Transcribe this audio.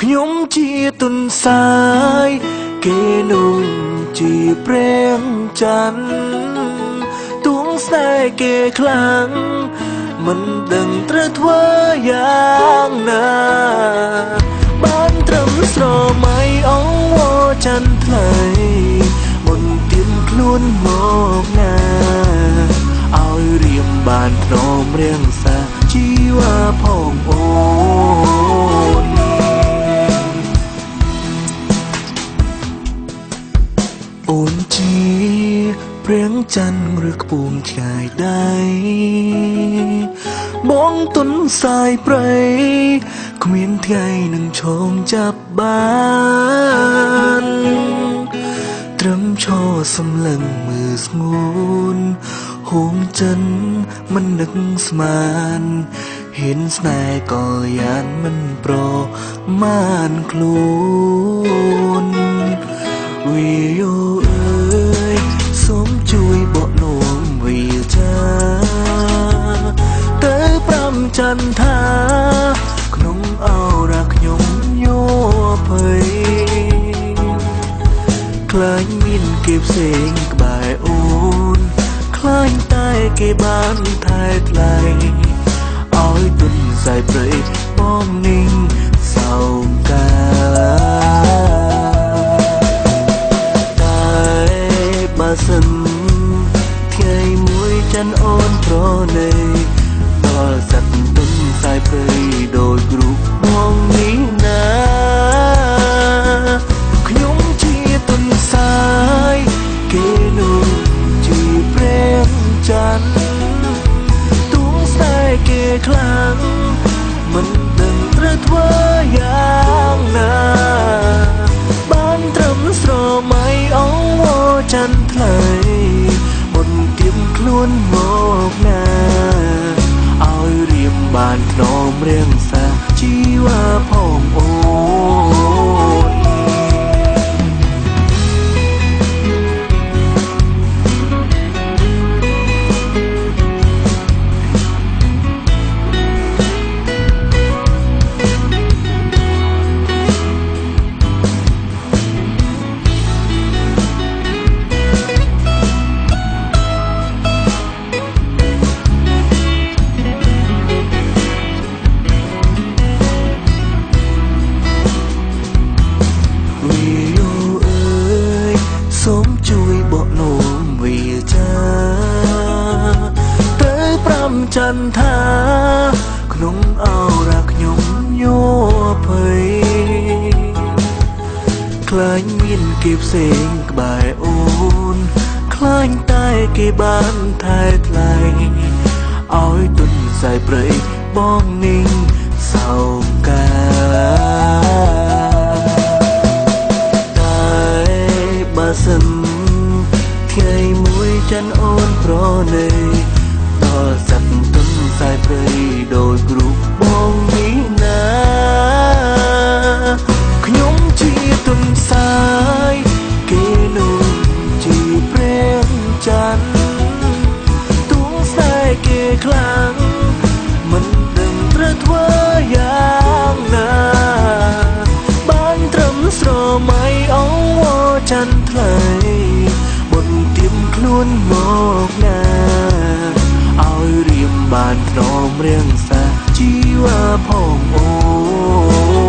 ខ្ញុំជាទុនសាយគេនោះជាព្រាំងច័ន្ទទួងស្នេហ៍គេខ្លាំងមិនដឹងត្រូវធ្វើយ៉ាងណាបានត្រឹមស្រមៃអងវច័ន្ទថ្លៃមុនទៀមខ្លួនមកណាឲ្យរៀមបានភ្នំរៀងសាជីវ៉ាផងអូនអូនជាព្រាំងច័ន្ទឬខ្ពងឆ្ងាយដៃបងទុនសាយព្រៃគ្មានថ្ងៃនឹងឈោងចាប់បានត្រឹមឈរសំឡឹងមើលស្ងួនហួងចិនមិននឹកស្មានហ៊ានស្នេហ៍ក៏យ៉ាងមិនប្រមាណខ្លួនវីយោអើយសូមជួយបកនោមវាចាទៅប្រាំចន្ទថាក្នុងអរ៉ាខ្ញុំញ័រភ័យខ្លាចមានគេផ្សេងក្បែរអូនខ្លាចតែគេបានថែថ្លៃឲ្យទុនសាយព្រៃបងនីងសោកាតែបើសិនថ្ងៃមួយចិនអូនប្រណីដល់សត្វទុនសាយព្រៃដោយគ្រូបងនេះណាខ្ញុំជាទុនសាយគេនោះជាព្រាំងច័ន្ទទួងស្នេហ៍គេខ្លាំងមិនដឹងត្រូវធ្វើយ៉ាងណាបានត្រឹមស្រមៃអងវច័ន្ទថ្លៃមុនទៀមខ្លួនមកណាឲ្យរៀមបានភ្នំរៀងសាជីវ៉ាផងអូនសូមជួយបកនោមវាចាទៅប្រាំចន្ទថាក្នុងអរ៉ាខ្ញុំញ័រភ័យខ្លាចមានគេផ្សេងក្បែរអូនខ្លាចតែគេបានថែថ្លៃឲ្យទុនសាយព្រៃបងនីងសោកាបើសិនថ្ងៃមួយចិនអូនប្រណីដល់សត្វទុនសាយព្រៃដោយគ្រូបងនេះណាខ្ញុំជាទុនសាយគេនោះជាព្រាំងច័ន្ទទួងស្នេហ៍គេខ្លាំងមិនដឹងត្រូវធ្វើយ៉ាងណាបានត្រឹមស្រមៃអងវច័ន្ទថ្លៃមុនទៀមខ្លួនមកណាឲ្យរៀមបានភ្នំរៀងសាជីវ៉ាផងអូ